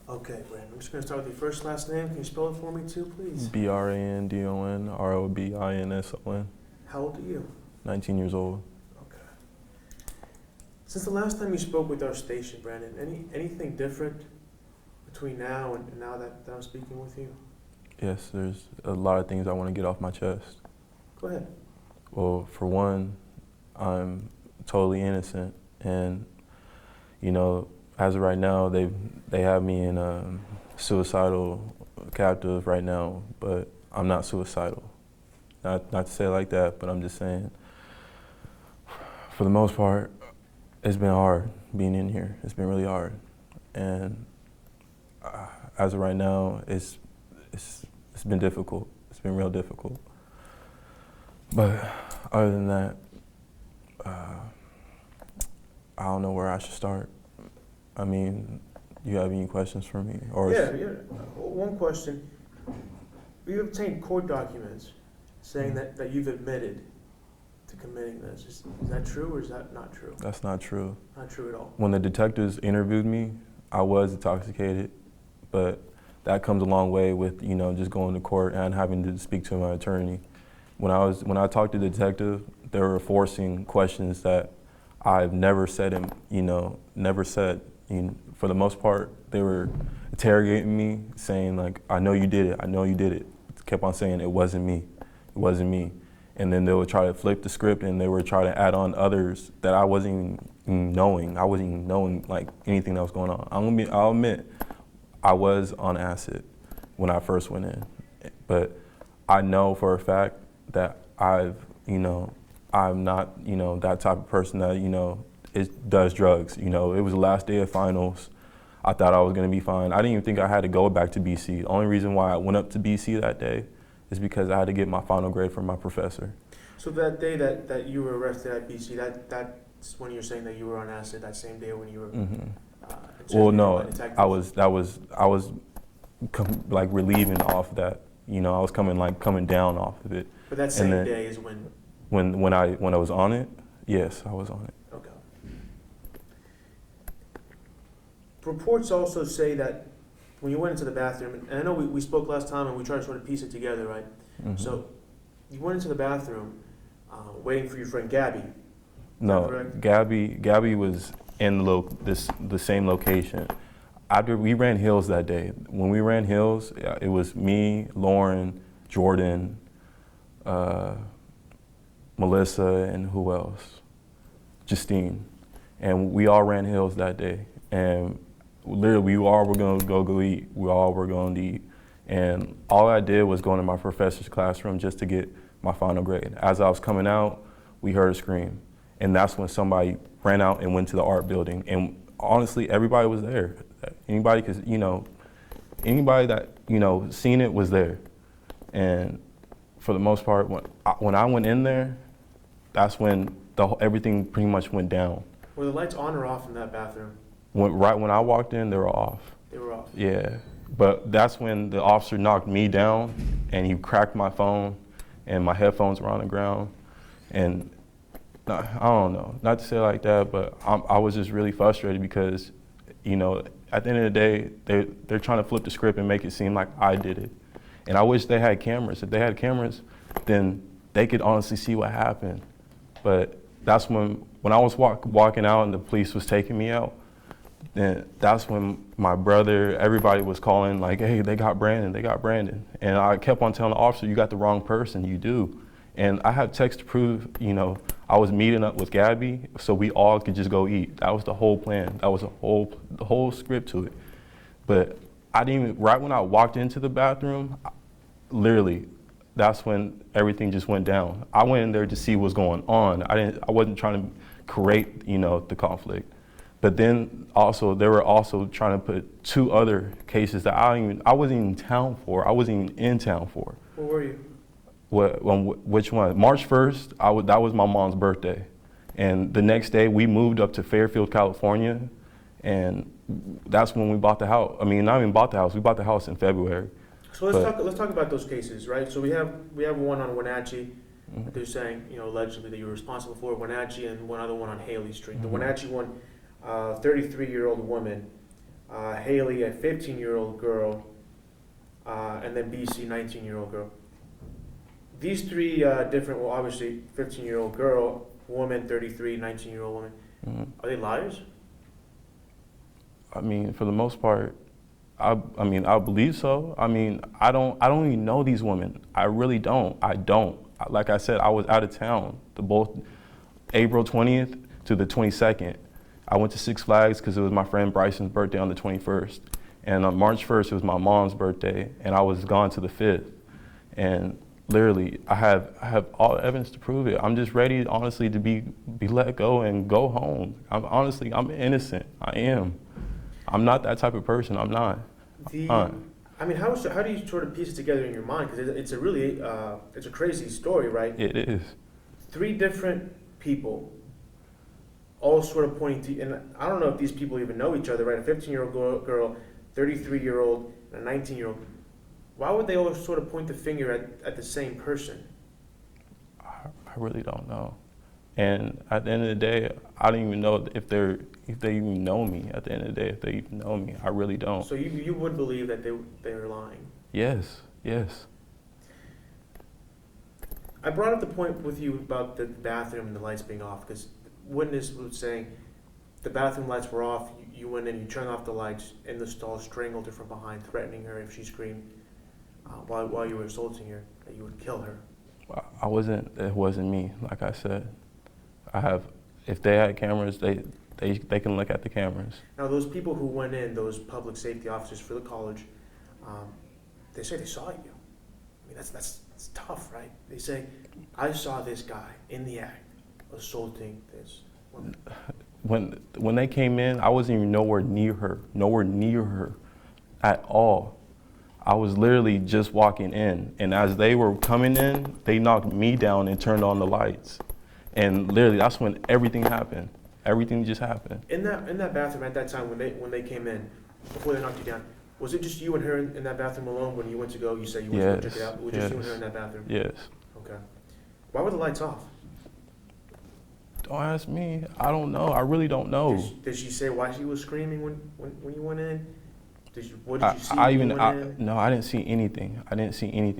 Okay, Brandon. I'm just going to start with your first last name. Can you spell it for me too, please? Brandon Robinson. How old are you? 19 years old. Okay. Since the last time you spoke with our station, Brandon, anything different between now and now that I'm speaking with you? Yes, there's a lot of things I want to get off my chest. Go ahead. Well, for one, I'm totally innocent, and as of right now, they have me in suicidal captive right now, but I'm not suicidal. Not to say it like that, but I'm just saying, for the most part, it's been hard being in here. It's been really hard, and as of right now, it's been difficult. It's been real difficult. But other than that, I don't know where I should start. I mean, do you have any questions for me? Yeah. One question. You've obtained court documents saying that you've admitted to committing this. Is that true or is that not true? That's not true. Not true at all. When the detectives interviewed me, I was intoxicated, but that comes a long way with just going to court and having to speak to my attorney. When I talked to the detective, they were forcing questions that I've never said never said. For the most part, they were interrogating me, saying like, "I know you did it. I know you did it." Kept on saying it wasn't me. It wasn't me. And then they would try to flip the script, and they would try to add on others that I wasn't even knowing. I wasn't even knowing like anything that was going on. I'll admit, I was on acid when I first went in, but I know for a fact that I'm not, that type of person that, does drugs. It was the last day of finals. I thought I was gonna be fine. I didn't even think I had to go back to BC. The only reason why I went up to BC that day is because I had to get my final grade from my professor. So that day that you were arrested at BC, that's when you're saying that you were on acid, that same day when you were Well, no, I was like relieving off that. I was coming down off of it. But that same day is when I was on it. Yes, I was on it. Okay. Reports also say that when you went into the bathroom, and I know we spoke last time and we tried to sort of piece it together, right? Mm-hmm. So you went into the bathroom waiting for your friend Gabby. No, Gabby was in the same location. After we ran hills that day. When we ran hills, it was me, Lauren, Jordan, Melissa, and who else? Justine. And we all ran hills that day. And literally, we all were going to go eat. We all were going to eat. And all I did was go into my professor's classroom just to get my final grade. As I was coming out, we heard a scream. And that's when somebody ran out and went to the art building. And honestly, everybody was there. Anybody that, seen it was there. And for the most part, when I went in there, that's when everything pretty much went down. Were the lights on or off in that bathroom? Right when I walked in, they were off. They were off? Yeah. But that's when the officer knocked me down, and he cracked my phone, and my headphones were on the ground. And I don't know, not to say it like that, but I was just really frustrated because, at the end of the day, they're trying to flip the script and make it seem like I did it. And I wish they had cameras. If they had cameras, then they could honestly see what happened. But that's when I was walking out and the police was taking me out, then that's when my brother, everybody was calling like, "Hey, they got Brandon. And I kept on telling the officer, "You got the wrong person, you do." And I have text to prove, I was meeting up with Gabby so we all could just go eat. That was the whole plan. That was the whole script to it. But right when I walked into the bathroom, literally, that's when everything just went down. I went in there to see what's going on. I wasn't trying to create, the conflict. But then also, they were also trying to put two other cases that I wasn't even in town for. I wasn't even in town for. Where were you? Which one? March 1st, that was my mom's birthday. And the next day, we moved up to Fairfield, California, and that's when we bought the house. I mean, not even bought the house, we bought the house in February. So let's talk about those cases, right? So we have one on Wenatchee. Mm-hmm. They're saying, allegedly that you were responsible for Wenatchee, and one other one on Haley Street. Mm-hmm. The Wenatchee one, 33-year-old woman, Haley, a 15-year-old girl, and then BC, 19-year-old girl. These three different, well, obviously, 15-year-old girl, woman, 33, 19-year-old woman. Mhm. Are they liars? I mean, for the most part, I mean, I believe so. I mean, I don't even know these women. I really don't. I don't. Like I said, I was out of town both April 20th to the 22nd. I went to Six Flags because it was my friend Bryson's birthday on the 21st. And on March 1st, it was my mom's birthday, and I was gone to the 5th. And literally, I have all evidence to prove it. I'm just ready, honestly, to be let go and go home. I'm innocent. I am. I'm not that type of person. I'm not. I mean, how do you sort of piece it together in your mind? Because it's a really, it's a crazy story, right? It is. Three different people, all sort of pointing to, and I don't know if these people even know each other, right? A 15-year-old girl, 33-year-old, and a 19-year-old. Why would they all sort of point the finger at the same person? I really don't know. And at the end of the day, I don't even know if they even know me. At the end of the day, if they even know me, I really don't. So you would believe that they were lying? Yes, yes. I brought up the point with you about the bathroom and the lights being off because witness was saying the bathroom lights were off. You went in, you turned off the lights in the stall, strangled her from behind, threatening her if she screamed while you were assaulting her, that you would kill her. It wasn't me, like I said. If they had cameras, they can look at the cameras. Now, those people who went in, those public safety officers for the college, they say they saw you. I mean, that's tough, right? They say, I saw this guy in the act assaulting this woman. When they came in, I wasn't even nowhere near her at all. I was literally just walking in, and as they were coming in, they knocked me down and turned on the lights. And literally, that's when everything happened. Everything just happened. In that bathroom at that time when they came in, before they knocked you down, was it just you and her in that bathroom alone when you went to go? You said you went to go check it out. It was just you and her in that bathroom. Yes. Okay. Why were the lights off? Don't ask me. I don't know. I really don't know. Did she say why she was screaming when you went in? What did you see when you went in? No, I didn't see anything.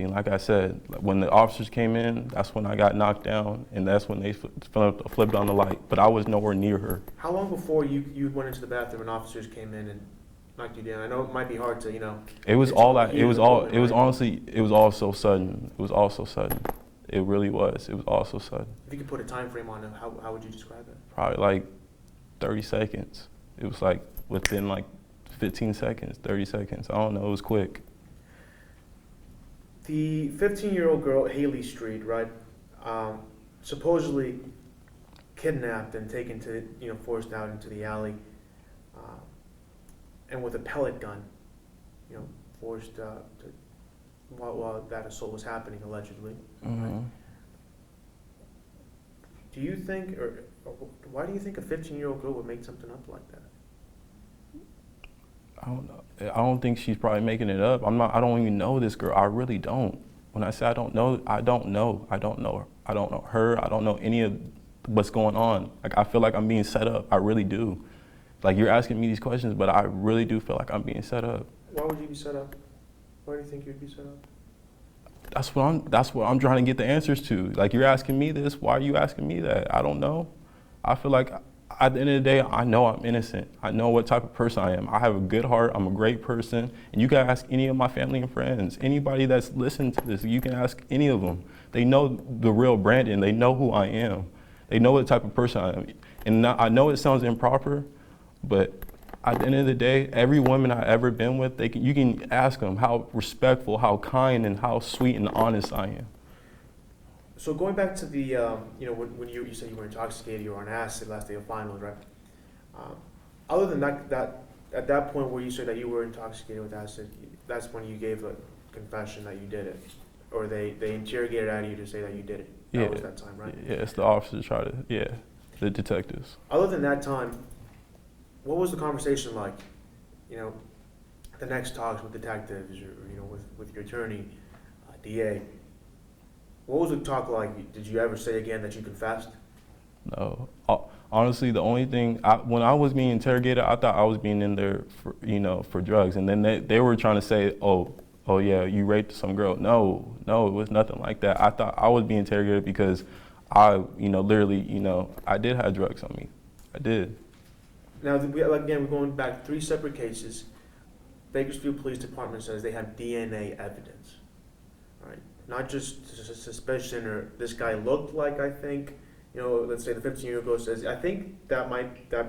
Like I said, when the officers came in, that's when I got knocked down, and that's when they flipped on the light. But I was nowhere near her. How long before you went into the bathroom and officers came in and knocked you down? I know it might be hard to, It was honestly, it was all so sudden. It was all so sudden. It really was. It was all so sudden. If you could put a time frame on it, how would you describe it? Probably like 30 seconds. It was like within like 15 seconds, 30 seconds. I don't know, it was quick. The 15-year-old girl, Haley Street, right, supposedly kidnapped and taken to, forced out into the alley, and with a pellet gun, forced while that assault was happening, allegedly. Mm-hmm. Right? Do you think, or why do you think a 15-year-old girl would make something up like that? I don't know. I don't think she's probably making it up. I don't even know this girl. I really don't. When I say I don't know. I don't know her. I don't know any of what's going on. Like, I feel like I'm being set up. I really do. Like, you're asking me these questions, but I really do feel like I'm being set up. Why would you be set up? Why do you think you'd be set up? That's what I'm trying to get the answers to. Like, you're asking me this, why are you asking me that? I don't know. I feel like at the end of the day, I know I'm innocent. I know what type of person I am. I have a good heart. I'm a great person. And you can ask any of my family and friends, anybody that's listened to this, you can ask any of them. They know the real Brandon. They know who I am. They know what type of person I am. And I know it sounds improper, but at the end of the day, every woman I've ever been with, you can ask them how respectful, how kind, and how sweet and honest I am. So going back to the, when you said you were intoxicated, you were on acid last day of finals, right? Other than that, at that point where you said that you were intoxicated with acid, that's when you gave a confession that you did it, or they interrogated out of you to say that you did it. That was that time, right? Yeah, it's the officers the detectives. Other than that time, what was the conversation like? The next talks with detectives, or with your attorney, DA. What was the talk like? Did you ever say again that you confessed? No. Honestly, the only thing, when I was being interrogated, I thought I was being in there for, for drugs. And then they were trying to say, oh yeah, you raped some girl. No, it was nothing like that. I thought I was being interrogated because I, literally, I did have drugs on me. I did. Now, again, we're going back 3 separate cases. Bakersfield Police Department says they have DNA evidence, right? Not just suspicion or this guy looked like, I think, let's say the 15-year-old girl says, I think that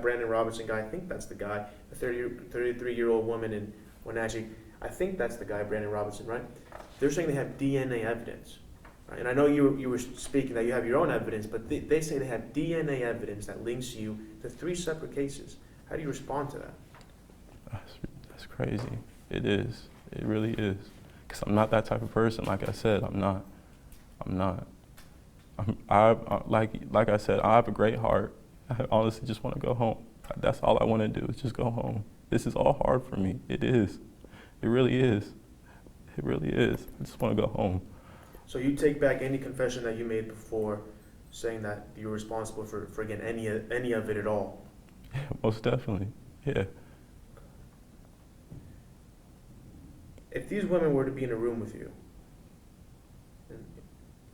Brandon Robinson guy, I think that's the guy, the 33-year-old woman in Wenatchee, I think that's the guy, Brandon Robinson, right? They're saying they have DNA evidence, right? And I know you were speaking that you have your own evidence, but they say they have DNA evidence that links you to 3 separate cases. How do you respond to that? That's crazy. It is. It really is. Because I'm not that type of person. Like I said, I'm not. Like I said, I have a great heart. I honestly just want to go home. That's all I want to do is just go home. This is all hard for me. It is. It really is. It really is. I just want to go home. So you take back any confession that you made before, saying that you're responsible for again, any of it at all? Yeah, most definitely. Yeah. If these women were to be in a room with you, and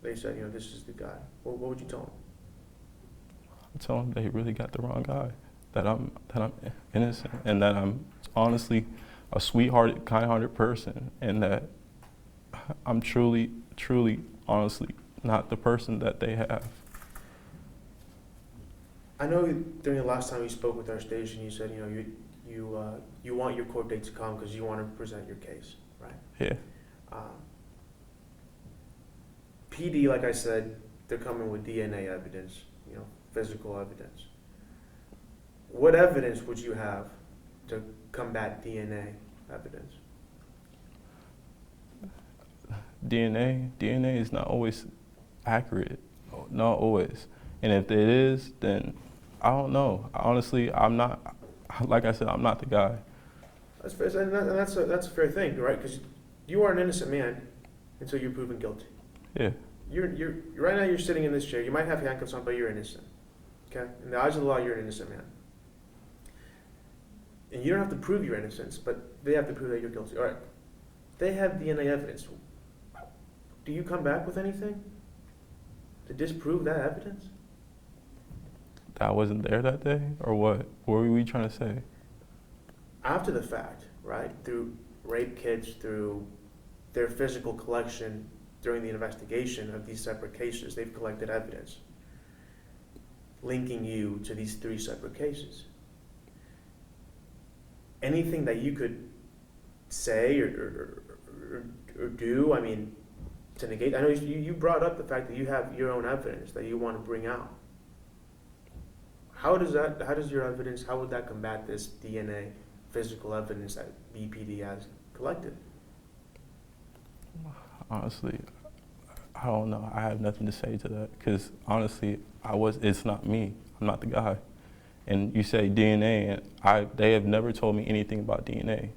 they said, this is the guy, what would you tell them? I'd tell them they really got the wrong guy. That I'm innocent, and that I'm honestly a sweethearted, kind-hearted person, and that I'm truly, honestly, not the person that they have. I know during the last time you spoke with our station, you said, you want your court date to come because you want to present your case, right? Yeah. PD, like I said, they're coming with DNA evidence, physical evidence. What evidence would you have to combat DNA evidence? DNA is not always accurate, not always. And if it is, then I don't know. Honestly, I'm not, like I said, I'm not the guy. That's fair, and that's a fair thing, right? Because you are an innocent man until you're proven guilty. Yeah. You're right now. You're sitting in this chair. You might have handcuffs on, but you're innocent. Okay, in the eyes of the law, you're an innocent man. And you don't have to prove your innocence, but they have to prove that you're guilty. All right. They have DNA evidence. Do you come back with anything to disprove that evidence? That I wasn't there that day, or what? What were we trying to say? After the fact, right? Through rape kits, through their physical collection during the investigation of these separate cases, they've collected evidence linking you to these 3 separate cases. Anything that you could say or do, to negate? I know you brought up the fact that you have your own evidence that you want to bring out. How does your evidence, how would that combat this DNA physical evidence that BPD has collected? Honestly, I don't know. I have nothing to say to that because honestly, it's not me. I'm not the guy. And you say DNA, and they have never told me anything about DNA.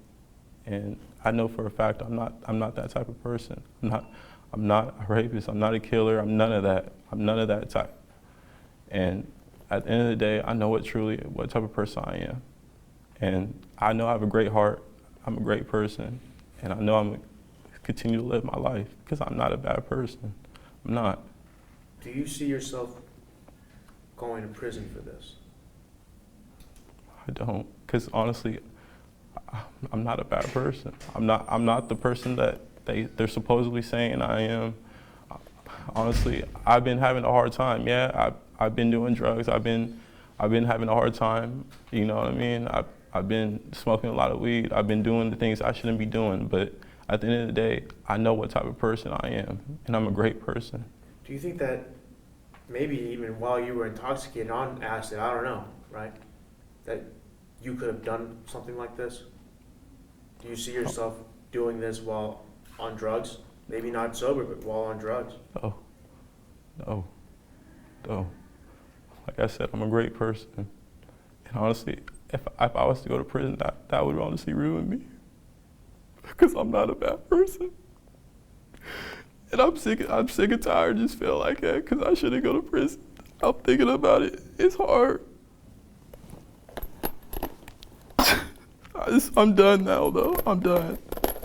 And I know for a fact I'm not that type of person. I'm not a rapist. I'm not a killer. I'm none of that. I'm none of that type. And at the end of the day, I know what type of person I am. And I know I have a great heart. I'm a great person. And I know I'm going to continue to live my life because I'm not a bad person. I'm not. Do you see yourself going to prison for this? I don't, because honestly, I'm not a bad person. I'm not the person that they're supposedly saying I am. Honestly, I've been having a hard time. Yeah, I've been doing drugs. I've been having a hard time. You know what I mean? I've been smoking a lot of weed. I've been doing the things I shouldn't be doing. But at the end of the day, I know what type of person I am, and I'm a great person. Do you think that maybe even while you were intoxicated on acid, I don't know, right, that you could have done something like this? Do you see yourself doing this while on drugs? Maybe not sober, but while on drugs? No. Like I said, I'm a great person. And honestly, if I was to go to prison, that would honestly ruin me. Because I'm not a bad person. And I'm sick and tired, just feel like that, because I shouldn't go to prison. I'm thinking about it. It's hard. I'm done now, though. I'm done.